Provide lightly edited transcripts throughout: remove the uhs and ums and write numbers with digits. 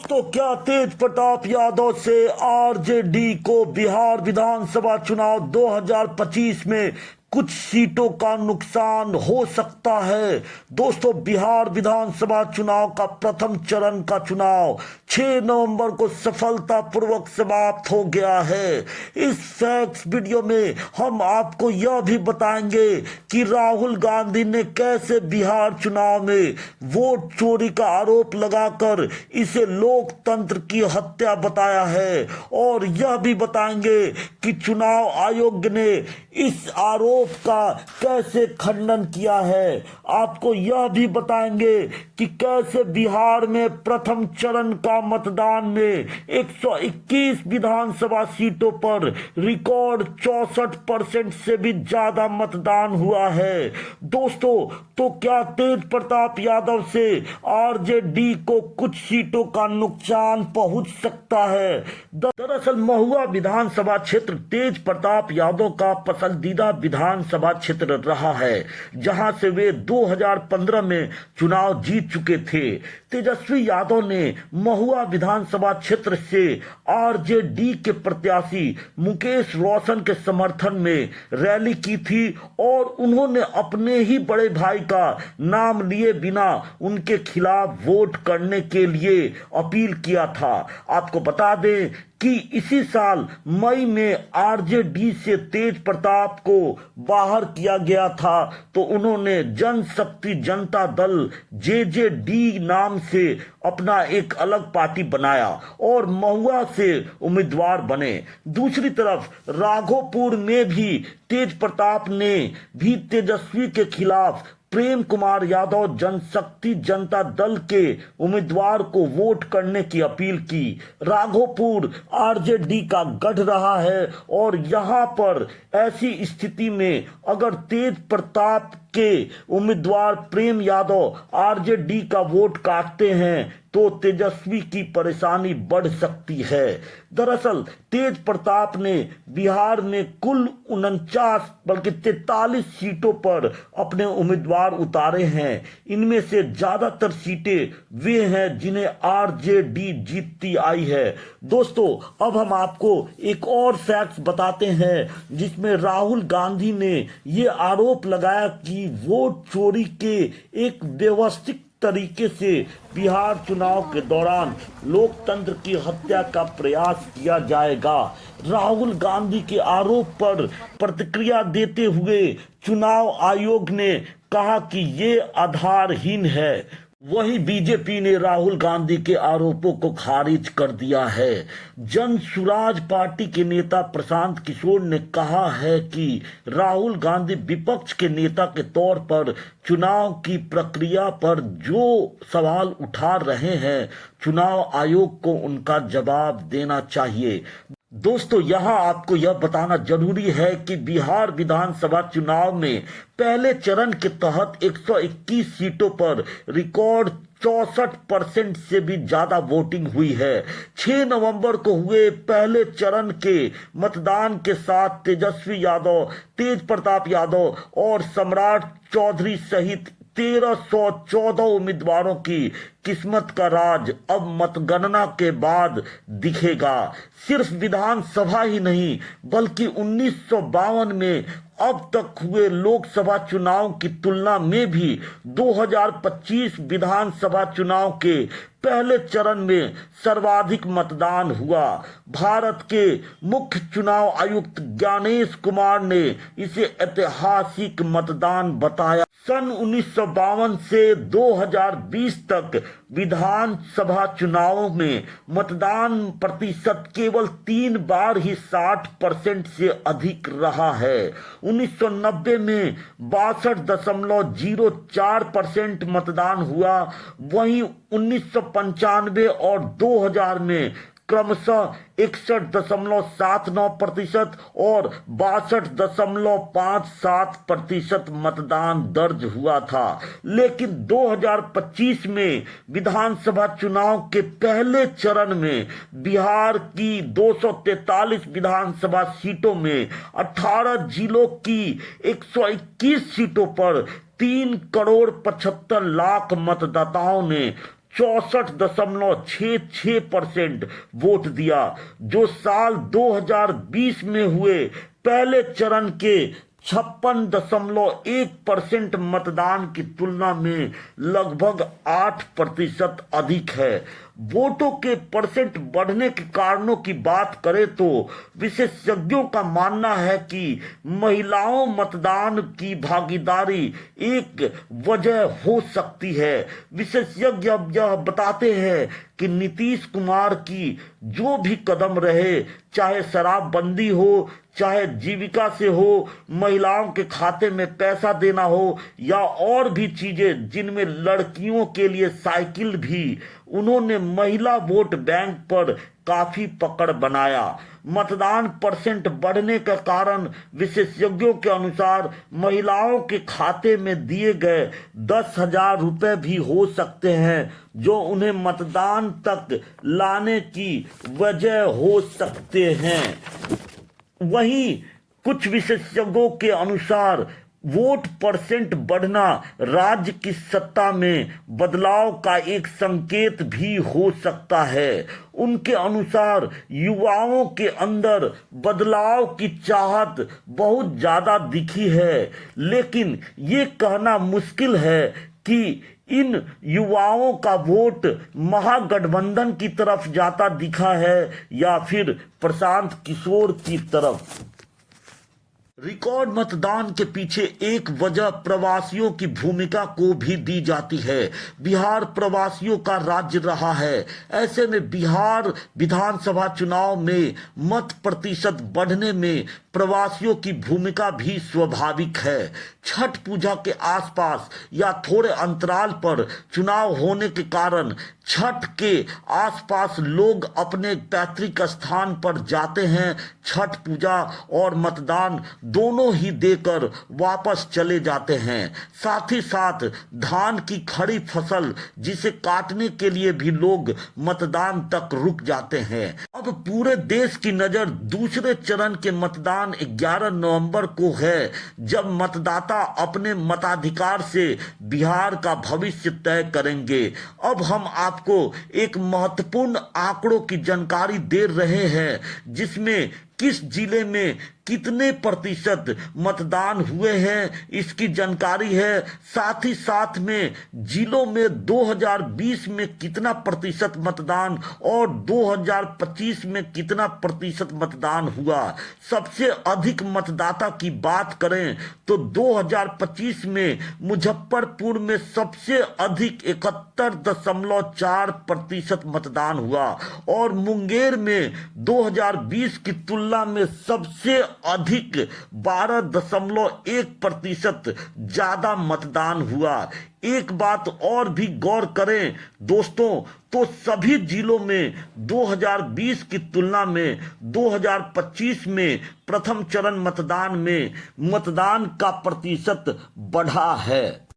दोस्तों, क्या तेज प्रताप यादव से आरजेडी को बिहार विधानसभा चुनाव 2025 में कुछ सीटों का नुकसान हो सकता है। दोस्तों, बिहार विधानसभा चुनाव का प्रथम चरण का चुनाव 6 नवंबर को सफलतापूर्वक समाप्त हो गया है। इस फैक्ट्स वीडियो में हम आपको यह भी बताएंगे कि राहुल गांधी ने कैसे बिहार चुनाव में वोट चोरी का आरोप लगाकर इसे लोकतंत्र की हत्या बताया है, और यह भी बताएंगे कि चुनाव आयोग ने इस आरोप का कैसे खंडन किया है। आपको यह भी बताएंगे कि कैसे बिहार में प्रथम चरण का मतदान में 121 विधानसभा सीटों पर रिकॉर्ड 64% से भी ज्यादा मतदान हुआ है। दोस्तों, तो क्या तेज प्रताप यादव से आरजेडी को कुछ सीटों का नुकसान पहुंच सकता है? दरअसल महुआ विधानसभा क्षेत्र तेज प्रताप यादव का पसंदीदा विधानसभा क्षेत्र रहा है, जहां से वे 2015 में चुनाव जीत चुके थे। तेजस्वी यादव ने महुआ विधानसभा क्षेत्र से आरजेडी के प्रत्याशी मुकेश रोशन के समर्थन में रैली की थी, और उन्होंने अपने ही बड़े भाई का नाम लिए बिना उनके खिलाफ वोट करने के लिए अपील किया था। आपको बता दें कि इसी साल मई में आरजेडी से तेज प्रताप को बाहर किया गया था, तो उन्होंने जनशक्ति जनता दल जेजेडी नाम से अपना एक अलग पार्टी बनाया और महुआ से उम्मीदवार बने। दूसरी तरफ राघोपुर में भी तेज प्रताप ने भी तेजस्वी के खिलाफ प्रेम कुमार यादव जनशक्ति जनता दल के उम्मीदवार को वोट करने की अपील की। राघोपुर आरजेडी का गढ़ रहा है, और यहां पर ऐसी स्थिति में अगर तेज प्रताप के उम्मीदवार प्रेम यादव आरजेडी का वोट काटते हैं तो तेजस्वी की परेशानी बढ़ सकती है। दरअसल तेज प्रताप ने बिहार में कुल 49 बल्कि 43 सीटों पर अपने उम्मीदवार उतारे हैं। इनमें से ज्यादातर सीटें वे हैं जिन्हें आरजेडी जीतती आई है। दोस्तों, अब हम आपको एक और फैक्ट बताते हैं जिसमें राहुल गांधी ने ये आरोप लगाया कि वोट चोरी के एक व्यवस्थित तरीके से बिहार चुनाव के दौरान लोकतंत्र की हत्या का प्रयास किया जाएगा। राहुल गांधी के आरोप पर प्रतिक्रिया देते हुए चुनाव आयोग ने कहा कि ये आधारहीन है। वही बीजेपी ने राहुल गांधी के आरोपों को खारिज कर दिया है। जन सुराज पार्टी के नेता प्रशांत किशोर ने कहा है कि राहुल गांधी विपक्ष के नेता के तौर पर चुनाव की प्रक्रिया पर जो सवाल उठा रहे हैं, चुनाव आयोग को उनका जवाब देना चाहिए। दोस्तों, यहां आपको यह बताना जरूरी है कि बिहार विधानसभा चुनाव में पहले चरण के तहत 121 सीटों पर रिकॉर्ड 64% से भी ज्यादा वोटिंग हुई है। 6 नवंबर को हुए पहले चरण के मतदान के साथ तेजस्वी यादव, तेज प्रताप यादव और सम्राट चौधरी सहित 1314 उम्मीदवारों की किस्मत का राज अब मतगणना के बाद दिखेगा। सिर्फ विधानसभा ही नहीं बल्कि 1952 में अब तक हुए लोकसभा चुनाव की तुलना में भी 2025 विधानसभा चुनाव के पहले चरण में सर्वाधिक मतदान हुआ। भारत के मुख्य चुनाव आयुक्त ज्ञानेश कुमार ने इसे ऐतिहासिक मतदान बताया। सन 1952 से 2020 तक विधानसभा चुनावों में मतदान प्रतिशत केवल 3 बार ही 60% से अधिक रहा है। 1990 में 62.04% मतदान हुआ। वहीं 1995 और 2000 में क्रमशः 61.79% और 62.57% मतदान दर्ज हुआ था। लेकिन 2025 में विधानसभा चुनाव के पहले चरण में बिहार की 243 विधानसभा सीटों में 18 जिलों की 121 सीटों पर 3 करोड़ 75 लाख मतदाताओं ने 64.66% वोट दिया, जो साल 2020 में हुए पहले चरण के 56.1% मतदान की तुलना में लगभग 8% अधिक है। वोटों के परसेंट बढ़ने के कारणों की बात करें तो विशेषज्ञों का मानना है कि महिलाओं मतदान की भागीदारी एक वजह हो सकती है। विशेषज्ञ अब यह बताते हैं कि नीतीश कुमार की जो भी कदम रहे, चाहे शराबबंदी हो, चाहे जीविका से हो, महिलाओं के खाते में पैसा देना हो, या और भी चीजें जिनमें लड़कियों के लिए साइकिल भी, उन्होंने महिला वोट बैंक पर काफी पकड़ बनाया। मतदान परसेंट बढ़ने का कारण विशेषज्ञों के अनुसार महिलाओं के खाते में दिए गए 10,000 रुपए भी हो सकते हैं, जो उन्हें मतदान तक लाने की वजह हो सकते हैं। वहीं कुछ विशेषज्ञों के अनुसार वोट परसेंट बढ़ना राज्य की सत्ता में बदलाव का एक संकेत भी हो सकता है। उनके अनुसार युवाओं के अंदर बदलाव की चाहत बहुत ज्यादा दिखी है, लेकिन ये कहना मुश्किल है कि इन युवाओं का वोट महागठबंधन की तरफ जाता दिखा है या फिर प्रशांत किशोर की तरफ। रिकॉर्ड मतदान के पीछे एक वजह प्रवासियों की भूमिका को भी दी जाती है। बिहार प्रवासियों का राज्य रहा है, ऐसे में बिहार विधानसभा चुनाव में मत प्रतिशत बढ़ने में प्रवासियों की भूमिका भी स्वाभाविक है। छठ पूजा के आसपास या थोड़े अंतराल पर चुनाव होने के कारण छठ के आसपास लोग अपने पैतृक स्थान पर जाते हैं, छठ पूजा और मतदान दोनों ही देकर वापस चले जाते हैं। साथ ही साथ धान की खड़ी फसल जिसे काटने के लिए भी लोग मतदान तक रुक जाते हैं। अब पूरे देश की नजर दूसरे चरण के मतदान 11 नवंबर को है, जब मतदाता अपने मताधिकार से बिहार का भविष्य तय करेंगे। अब हम आपको एक महत्वपूर्ण आंकड़ों की जानकारी दे रहे हैं, जिसमें किस जिले में कितने प्रतिशत मतदान हुए हैं इसकी जानकारी है। साथ ही साथ में जिलों में 2020 में कितना प्रतिशत मतदान और 2025 में कितना प्रतिशत मतदान हुआ। सबसे अधिक मतदाता की बात करें तो 2025 में मुजफ्फरपुर में सबसे अधिक 71.4% मतदान हुआ और मुंगेर में 2020 की तुलना में सबसे अधिक 12.1% ज्यादा मतदान हुआ। एक बात और भी गौर करें दोस्तों, तो सभी जिलों में 2020 की तुलना में 2025 में प्रथम चरण मतदान में मतदान का प्रतिशत बढ़ा है।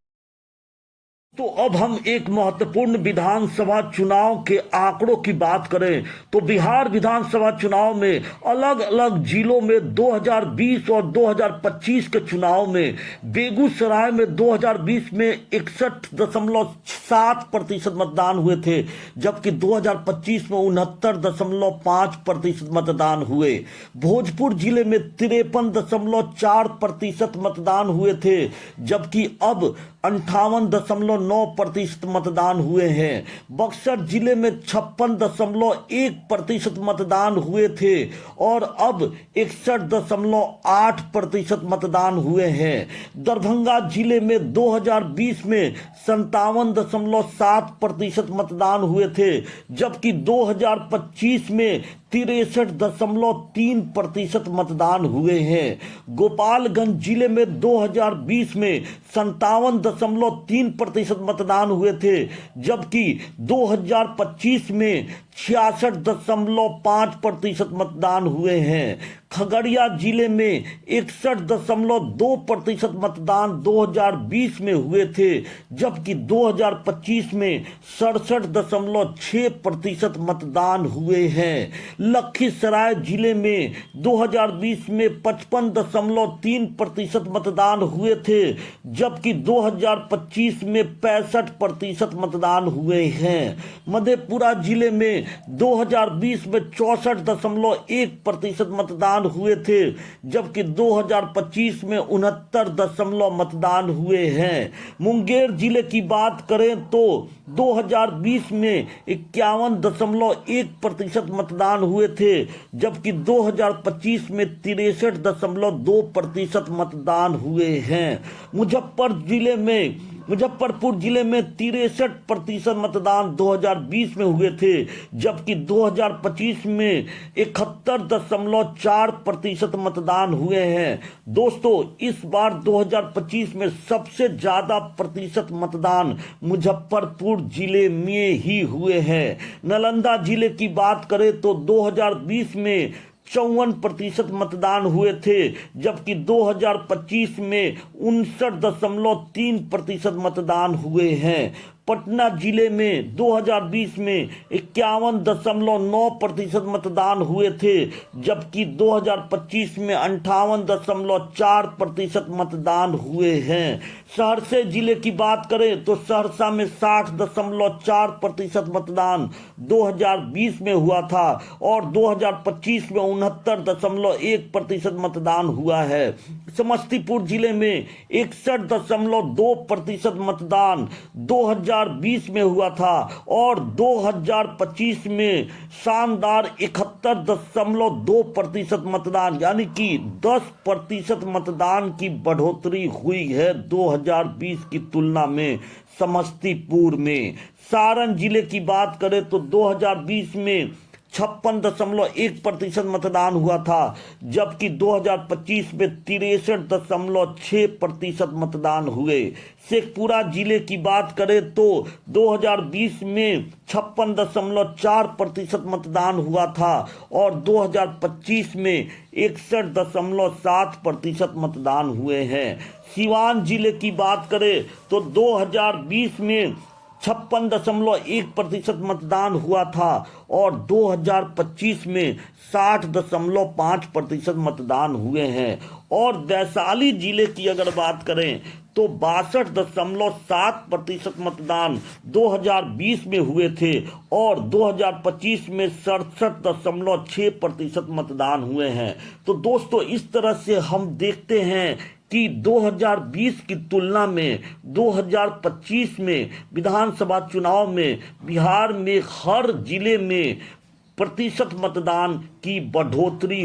तो अब हम एक महत्वपूर्ण विधानसभा चुनाव के आंकड़ों की बात करें तो बिहार विधानसभा चुनाव में अलग अलग जिलों में 2020 और 2025 के चुनाव में बेगूसराय में 2020 में 61.7% मतदान हुए थे, जबकि 2025 में 69.5% मतदान हुए। भोजपुर जिले में 53.4% मतदान हुए थे, जबकि अब 58.9% मतदान हुए हैं। बक्सर जिले में 56.1% मतदान हुए थे और अब 61.8% मतदान हुए हैं। दरभंगा जिले में 2020 में 57.7% मतदान हुए थे, जबकि 2025 में 63.3% मतदान हुए हैं। गोपालगंज जिले में 2020 में 57.3% मतदान हुए थे, जबकि 2025 में 66.5% मतदान हुए हैं। खगड़िया जिले में 61.2% मतदान 2020 में हुए थे, जबकि 2025 में 67.6% मतदान हुए हैं। लखीसराय जिले में 2020 में 55.3% मतदान हुए थे, जबकि 2025 में 65% मतदान हुए हैं। मधेपुरा जिले में 2020 में 64.1% मतदान हुए थे, जबकि 2025 में 69 मतदान हुए हैं। मुंगेर जिले की बात करें तो 2020 में 51.1% मतदान हुए थे, जबकि 2025 में 63.2% मतदान हुए हैं। मुजफ्फरपुर जिले में 63% मतदान 2020 में हुए थे, जबकि 2025 में 71.4% मतदान हुए हैं। दोस्तों, इस बार 2025 में सबसे ज्यादा प्रतिशत मतदान मुजफ्फरपुर जिले में ही हुए हैं। नालंदा जिले की बात करें तो 2020 में 54% मतदान हुए थे, जबकि 2025 में 59.3% मतदान हुए हैं। पटना जिले में 2020 में 51.9% मतदान हुए थे, जबकि 2025 में 58.4% मतदान हुए हैं। सहरसा जिले की बात करें तो सहरसा में 60.4% मतदान 2020 में हुआ था और 2025 में 69.1% मतदान हुआ है। समस्तीपुर जिले में 61.2% मतदान 2020 में हुआ था और 2025 में शानदार 71.2% मतदान, यानी कि 10% मतदान की बढ़ोतरी हुई है 2020 की तुलना में समस्तीपुर में। सारण जिले की बात करें तो 2020 में 56.1% मतदान हुआ था, जबकि 2025 में 63.6% मतदान हुए। शेखपुरा जिले की बात करें तो 2020 में 56.4% मतदान हुआ था और 2025 में 61.7% मतदान हुए हैं। सीवान जिले की बात करें तो 2020 में 56.1% मतदान हुआ था और 2025 में 60.5% मतदान हुए हैं। और वैशाली जिले की अगर बात करें तो 62.7% मतदान 2020 में हुए थे और 2025 में 67.6% मतदान हुए हैं। तो दोस्तों, इस तरह से हम देखते हैं कि 2020 की तुलना में 2025 में विधानसभा चुनाव में बिहार में हर जिले में प्रतिशत मतदान की बढ़ोतरी